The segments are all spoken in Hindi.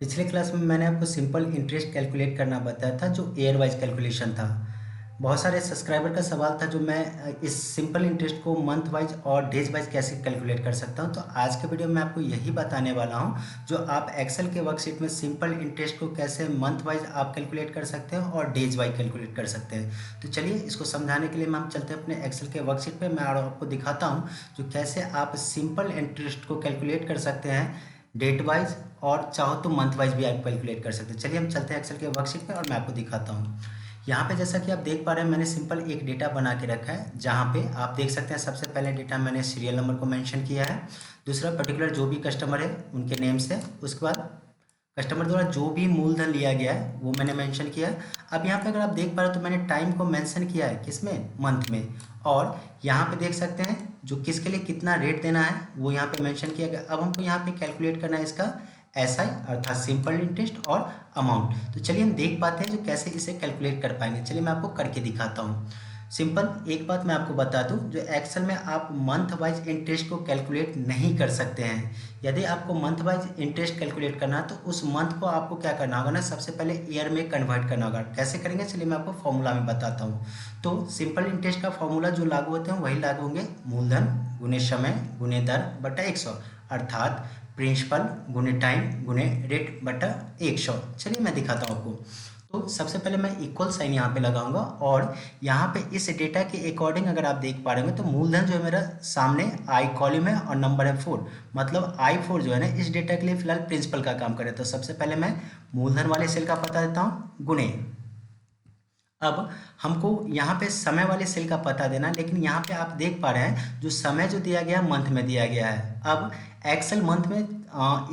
पिछले क्लास में मैंने आपको सिंपल इंटरेस्ट कैलकुलेट करना बताया था जो ईयर वाइज कैलकुलेशन था। बहुत सारे सब्सक्राइबर का सवाल था जो मैं इस सिंपल इंटरेस्ट को मंथ वाइज और डेज वाइज कैसे कैलकुलेट कर सकता हूं। तो आज के वीडियो में आपको यही बताने वाला हूं जो आप एक्सेल के वर्कशीट में सिंपल इंटरेस्ट को कैसे मंथ वाइज आप कैलकुलेट कर सकते हैं और डेज वाइज कैलकुलेट कर सकते हैं। तो चलिए इसको समझाने के लिए हम चलते हैं अपने एक्सेल के वर्कशीट पे। मैं आपको दिखाता हूँ जो कैसे आप सिंपल इंटरेस्ट को कैलकुलेट कर सकते हैं डेट वाइज, और चाहो तो मंथ वाइज भी आप कैलकुलेट कर सकते हैं। चलिए हम चलते हैं एक्सेल के वर्कशीट पे और मैं आपको दिखाता हूँ। यहाँ पे जैसा कि आप देख पा रहे हैं मैंने सिंपल एक डेटा बना के रखा है जहाँ पे आप देख सकते हैं सबसे पहले डेटा मैंने सीरियल नंबर को मेंशन किया है। दूसरा पर्टिकुलर जो भी कस्टमर है उनके नेम से, उसके बाद कस्टमर द्वारा जो भी मूलधन लिया गया है वो मैंने मेंशन किया है। अब यहाँ पे अगर आप देख पा रहे हो तो मैंने टाइम को मेंशन किया है किसमें, मंथ में। और यहाँ पे देख सकते हैं जो किसके लिए कितना रेट देना है वो यहाँ पे मेंशन किया गया। अब हमको यहाँ पे कैलकुलेट करना है इसका एसआई अर्थात सिंपल इंटरेस्ट और अमाउंट। तो चलिए हम देख पाते हैं जो कैसे इसे कैलकुलेट कर पाएंगे। चलिए मैं आपको करके दिखाता हूँ। सिंपल एक बात मैं आपको बता दूं, जो एक्सेल में आप मंथ वाइज इंटरेस्ट को कैलकुलेट नहीं कर सकते हैं। यदि आपको मंथ वाइज इंटरेस्ट कैलकुलेट करना है तो उस मंथ को आपको क्या करना होगा ना, सबसे पहले ईयर में कन्वर्ट करना होगा। कैसे करेंगे चलिए मैं आपको फॉर्मूला में बताता हूँ। तो सिंपल इंटरेस्ट का फॉर्मूला जो लागू होते हैं वही लागू होंगे, मूलधन गुने समय गुने दर बटा 100, अर्थात प्रिंसिपल गुने टाइम गुने रेट बटा 100। चलिए मैं दिखाता हूँ आपको। तो सबसे पहले मैं इक्वल साइन यहाँ पे लगाऊंगा और यहाँ पे इस डेटा के अकॉर्डिंग अगर आप देख पा रहे हो तो मूलधन जो है मेरा सामने आई कॉलम है और नंबर है 4, मतलब I4 जो है ना इस डेटा के लिए फिलहाल प्रिंसिपल का काम करे। तो सबसे पहले मैं मूलधन वाले सेल का पता देता हूँ गुने। अब हमको यहाँ पे समय वाले सेल का पता देना है, लेकिन यहाँ पे आप देख पा रहे हैं जो समय जो दिया गया है मंथ में दिया गया है। अब एक्सेल मंथ में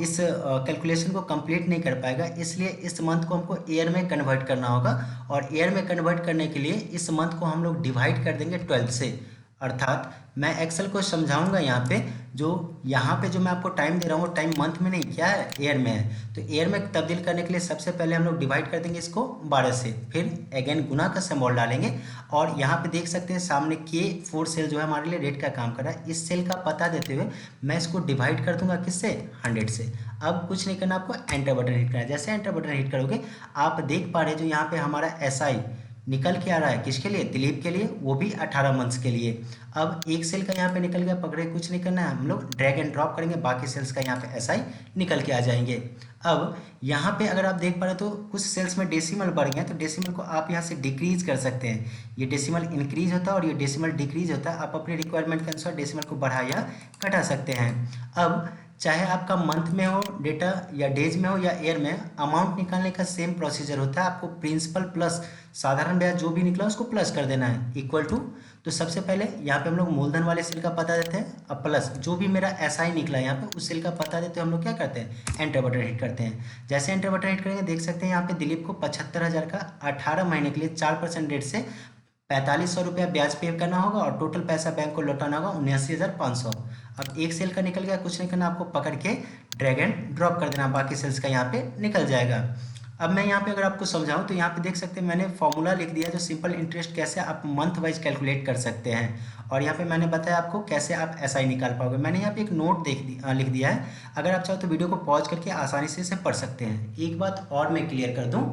इस कैलकुलेशन को कंप्लीट नहीं कर पाएगा, इसलिए इस मंथ को हमको ईयर में कन्वर्ट करना होगा। और ईयर में कन्वर्ट करने के लिए इस मंथ को हम लोग डिवाइड कर देंगे 12 से। अर्थात मैं एक्सेल को समझाऊंगा यहाँ पे, जो यहाँ पे जो मैं आपको टाइम दे रहा हूँ वो टाइम मंथ में नहीं, क्या है, ईयर में है। तो ईयर में तब्दील करने के लिए सबसे पहले हम लोग डिवाइड कर देंगे इसको 12 से, फिर अगेन गुना का सिंबल डालेंगे। और यहाँ पे देख सकते हैं सामने K4 सेल जो है हमारे लिए रेट का काम कर रहा है। इस सेल का पता देते हुए मैं इसको डिवाइड कर दूंगा किससे, 100 से। अब कुछ नहीं करना, आपको एंटर बटन हिट करना है। जैसे एंटर बटन हिट करोगे आप देख पा रहे हैं जो यहाँ पे हमारा SI निकल के आ रहा है किसके लिए, दिलीप के लिए, वो भी 18 मंथ्स के लिए। अब एक सेल का यहाँ पे निकल गया, पकड़े, कुछ नहीं करना है, हम लोग ड्रैग एंड ड्रॉप करेंगे, बाकी सेल्स का यहाँ पे SI निकल के आ जाएंगे। अब यहाँ पे अगर आप देख पा रहे हो तो कुछ सेल्स में डेसिमल बढ़ गए हैं, तो डेसिमल को आप यहाँ से डिक्रीज कर सकते हैं। ये डेसिमल इंक्रीज होता है और ये डेसिमल डिक्रीज होता है। आप अपने रिक्वायरमेंट के अनुसार डेसिमल को बढ़ा या घटा सकते हैं। अब चाहे आपका मंथ में हो डेटा या डेज में हो या ईयर में, अमाउंट निकालने का सेम प्रोसीजर होता है। आपको प्रिंसिपल प्लस साधारण ब्याज जो भी निकला उसको प्लस कर देना है, इक्वल टू। तो सबसे पहले यहाँ पे हम लोग मूलधन वाले सेल का पता देते हैं, अब प्लस जो भी मेरा SI निकला है यहाँ पे उस सेल का पता देते हैं। हम लोग क्या करते हैं, एंटर बटन हिट करते हैं। जैसे एंटर बटन हिट करेंगे देख सकते हैं यहाँ पे दिलीप को 75,000 का 18 महीने के लिए 4% रेट से 4500 रुपया ब्याज पे करना होगा और टोटल पैसा बैंक को लौटाना होगा 79,500। अब एक सेल का निकल गया, कुछ नहीं करना, आपको पकड़ के ड्रैग एंड ड्रॉप कर देना, बाकी सेल्स का यहाँ पे निकल जाएगा। अब मैं यहाँ पे अगर आपको समझाऊं तो यहाँ पे देख सकते हैं मैंने फॉर्मूला लिख दिया जो सिंपल इंटरेस्ट कैसे आप मंथ वाइज कैलकुलेट कर सकते हैं। और यहाँ पे मैंने बताया आपको कैसे आप SI निकाल पाओगे। मैंने यहाँ पे एक नोट लिख दिया है, अगर आप चाहो तो वीडियो को पॉज करके आसानी से इसे पढ़ सकते हैं। एक बात और मैं क्लियर कर दूँ,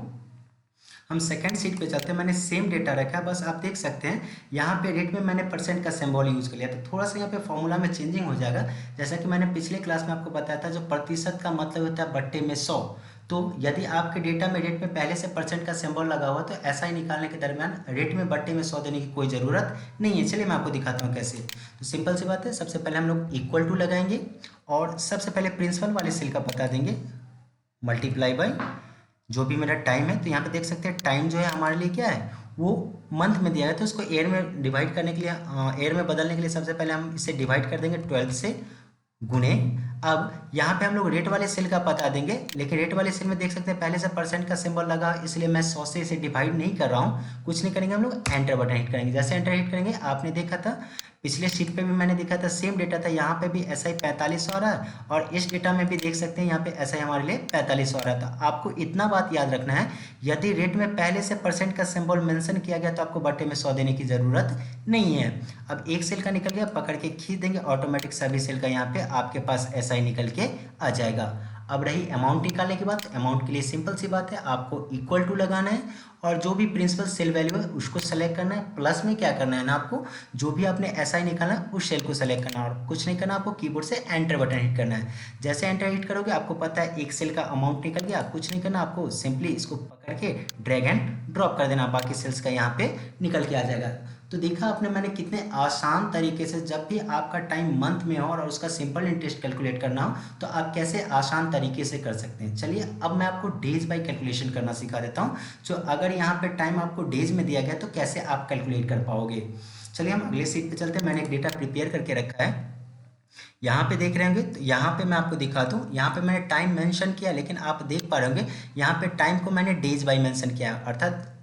हम सेकंड सीट पे चलते हैं। मैंने सेम डेटा रखा है, बस आप देख सकते हैं यहाँ पे रेट में मैंने परसेंट का सिंबल यूज़ कर लिया, तो थोड़ा सा यहाँ पे फॉर्मूला में चेंजिंग हो जाएगा। जैसा कि मैंने पिछले क्लास में आपको बताया था जो प्रतिशत का मतलब होता है बट्टे में 100। तो यदि आपके डेटा में रेट में पहले से परसेंट का सिंबल लगा हुआ तो SI निकालने के दरमियान रेट में बट्टे में 100 देने की कोई ज़रूरत नहीं है। चलिए मैं आपको दिखाता हूँ कैसे। तो सिंपल सी बात है, सबसे पहले हम लोग इक्वल टू लगाएंगे और सबसे पहले प्रिंसिपल वाले सेल का पता देंगे, मल्टीप्लाई बाई जो भी मेरा टाइम है। तो यहाँ पे देख सकते हैं टाइम जो है हमारे लिए क्या है, वो मंथ में दिया है, तो उसको ईयर में डिवाइड करने के लिए, ईयर में बदलने के लिए सबसे पहले हम इसे डिवाइड कर देंगे 12 से गुने। अब यहाँ पे हम लोग रेट वाले सेल का पता देंगे, लेकिन रेट वाले सेल में देख सकते हैं पहले से परसेंट का सिंबल लगा, इसलिए मैं 100 से इसे डिवाइड नहीं कर रहा हूँ। कुछ नहीं करेंगे, हम लोग एंटर बटन हिट करेंगे। जैसे एंटर हिट करेंगे आपने देखा था पिछले शीट पे भी मैंने दिखा था, सेम डेटा था, यहाँ पे भी SI 4500 आ रहा है और इस डेटा में भी देख सकते हैं यहाँ पे SI हमारे लिए 4500 आ रहा था। आपको इतना बात याद रखना है, यदि रेट में पहले से परसेंट का सिंबल मेंशन किया गया तो आपको बट्टे में 100 देने की ज़रूरत नहीं है। अब एक सेल का निकल गया, पकड़ के खींच देंगे, ऑटोमेटिक सभी सेल का यहाँ पे आपके पास SI निकल के आ जाएगा। अब रही अमाउंट निकालने की बात, अमाउंट के लिए सिंपल सी बात है, आपको इक्वल टू लगाना है और जो भी प्रिंसिपल सेल वैल्यू है उसको सेलेक्ट करना है, प्लस में क्या करना है ना, आपको जो भी आपने एसआई निकाला उस सेल को सेलेक्ट करना है और कुछ नहीं करना, आपको कीबोर्ड से एंटर बटन हिट करना है। जैसे एंटर हिट करोगे आपको पता है एक सेल का अमाउंट निकल गया, कुछ नहीं करना, आपको सिंपली इसको पकड़ के ड्रैग एंड ड्रॉप कर देना, बाकी सेल्स का यहाँ पे निकल के आ जाएगा। तो देखा आपने मैंने कितने आसान तरीके से, जब भी आपका टाइम मंथ में हो और उसका सिंपल इंटरेस्ट कैलकुलेट करना हो तो आप कैसे आसान तरीके से कर सकते हैं। चलिए अब मैं आपको डेज बाय कैलकुलेशन करना सिखा देता हूँ, जो अगर यहाँ पे टाइम आपको डेज में दिया गया तो कैसे आप कैलकुलेट कर पाओगे। चलिए हम अगले सीट पे चलते हैं। मैंने एक डेटा प्रिपेयर करके रखा है, यहाँ पे देख रहे होंगे, तो यहाँ पे मैं आपको दिखा दूँ, यहाँ पे मैंने टाइम मेंशन किया लेकिन आप देख पा रहे होंगे यहाँ पे टाइम को मैंने डेज बाय मेंशन किया है, अर्थात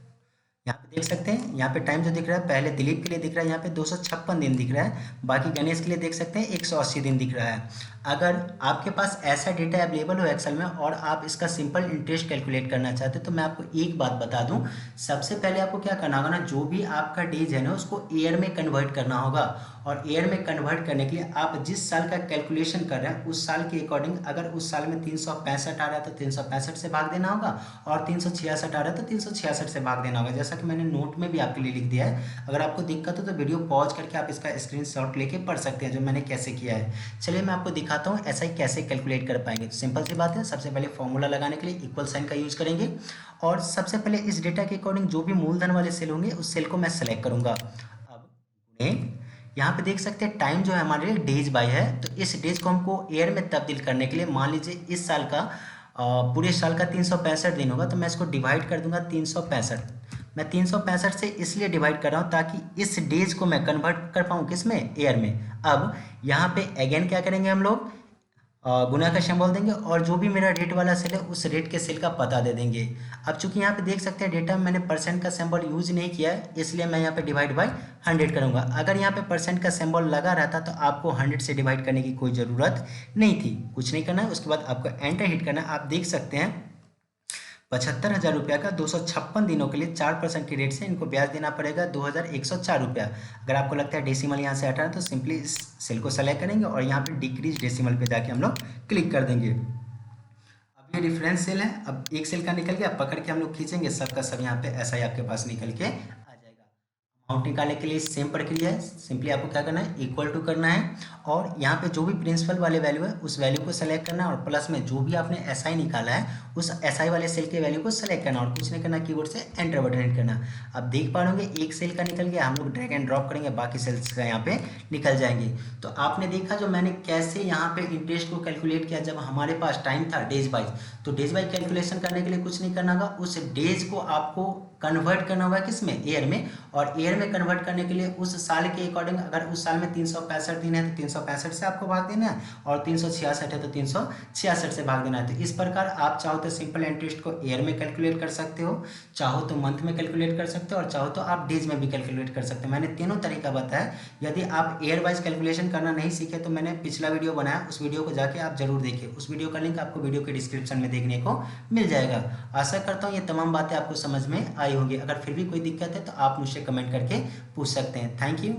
यहाँ पे देख सकते हैं, यहाँ पे टाइम जो दिख रहा है पहले दिलीप के लिए दिख रहा है यहाँ पे 256 दिन दिख रहा है, बाकी गणेश के लिए देख सकते हैं 180 दिन दिख रहा है। अगर आपके पास ऐसा डेटा अवेलेबल हो एक्सेल में और आप इसका सिंपल इंटरेस्ट कैलकुलेट करना चाहते हैं तो मैं आपको एक बात बता दूं, सबसे पहले आपको क्या करना होगा ना, जो भी आपका डेज है ना उसको ईयर में कन्वर्ट करना होगा और ईयर में कन्वर्ट करने के लिए आप जिस साल का कैलकुलेशन कर रहे हैं उस साल के अकॉर्डिंग, अगर उस साल में 365 आ रहा है तो 365 से भाग देना होगा और 366 आ रहा है तो 366 से भाग देना होगा, जैसा कि मैंने नोट में भी आपके लिए लिख दिया है। अगर आपको दिक्कत हो तो वीडियो पॉज करके आप इसका स्क्रीनशॉट लेके पढ़ सकते हैं जो मैंने कैसे किया है। चलिए मैं आपको दिखाता हूँ ऐसा ही कैसे कैलकुलेट कर पाएंगे। तो सिंपल सी बात है, सबसे पहले फॉर्मूला लगाने के लिए इक्वल साइन का यूज करेंगे और सबसे पहले इस डेटा के अकॉर्डिंग जो भी मूलधन वाले सेल होंगे उस सेल को मैं सेलेक्ट करूंगा। अब यहाँ पे देख सकते हैं टाइम जो है हमारे लिए डेज बाय है, तो इस डेज को हमको ईयर में तब्दील करने के लिए मान लीजिए इस साल का पूरे साल का 365 दिन होगा तो मैं इसको डिवाइड कर दूंगा 365। मैं 365 से इसलिए डिवाइड कर रहा हूँ ताकि इस डेज को मैं कन्वर्ट कर पाऊँ किस में, ईयर में। अब यहाँ पे अगेन क्या करेंगे हम लोग, गुना का सिंबल देंगे और जो भी मेरा रेट वाला सेल है उस रेट के सेल का पता दे देंगे। अब चूंकि यहाँ पे देख सकते हैं डेटा में मैंने परसेंट का सिंबल यूज नहीं किया है इसलिए मैं यहाँ पे डिवाइड बाय 100 करूँगा। अगर यहाँ पे परसेंट का सिंबल लगा रहता तो आपको 100 से डिवाइड करने की कोई ज़रूरत नहीं थी, कुछ नहीं करना है। उसके बाद आपको एंटर हिट करना है। आप देख सकते हैं 75,000 रुपया का 256 दिनों के लिए 4% की रेट से इनको ब्याज देना पड़ेगा 2,104 रुपया। अगर आपको लगता है डेसिमल यहाँ से हटाना तो सिंपली इस सेल को सेलेक्ट करेंगे और यहाँ पे डिक्रीज डेसिमल पे जाके हम लोग क्लिक कर देंगे। अब ये रेफरेंस सेल है, अब एक सेल का निकल गया, पकड़ के हम लोग खींचेंगे सबका सब यहाँ पे ऐसा ही आपके पास निकल के आ जाएगा। अमाउंट निकालने के लिए सेम प्रक्रिया है, सिंपली आपको क्या करना है, इक्वल टू करना है और यहाँ पे जो भी प्रिंसिपल वाले वैल्यू है उस वैल्यू को सेलेक्ट करना है और प्लस में जो भी आपने एसआई निकाला है उस एसआई वाले सेल के वैल्यू को सेलेक्ट करना और कुछ नहीं करना, कीबोर्ड से एंटर बटन हिट करना। अब देख पा रहे एक सेल का निकल गया, हम लोग ड्रैग एंड ड्रॉप करेंगे बाकी सेल्स का यहाँ पे निकल जाएंगे। तो आपने देखा जो मैंने कैसे यहाँ पे इंटरेस्ट को कैलकुलेट किया जब हमारे पास टाइम था डेज वाइज। तो डेज वाइज कैलकुलेशन करने के लिए कुछ नहीं करना होगा, उस डेज को आपको कन्वर्ट करना होगा किस में, ईयर में। और ईयर में कन्वर्ट करने के लिए उस साल के अकॉर्डिंग, अगर उस साल में 365 दिन है तो 365 से आपको भाग देना है और 366 है तो 366 से भाग देना है। तो इस प्रकार आप चाहो तो सिंपल इंटरेस्ट को ईयर में कैलकुलेट कर सकते हो, चाहो तो मंथ में कैलकुलेट कर सकते हो और चाहो तो आप डेज में भी कैलकुलेट कर सकते हो। मैंने तीनों तरीका बताया। यदि आप ईयर वाइज कैलकुलेशन करना नहीं सीखे तो मैंने पिछला वीडियो बनाया, उस वीडियो को जाके आप जरूर देखिए, उस वीडियो का लिंक आपको वीडियो के डिस्क्रिप्शन में देखने को मिल जाएगा। आशा करता हूँ ये तमाम बातें आपको समझ में आई होंगी। अगर फिर भी कोई दिक्कत है तो आप मुझसे कमेंट करके पूछ सकते हैं। Thank you.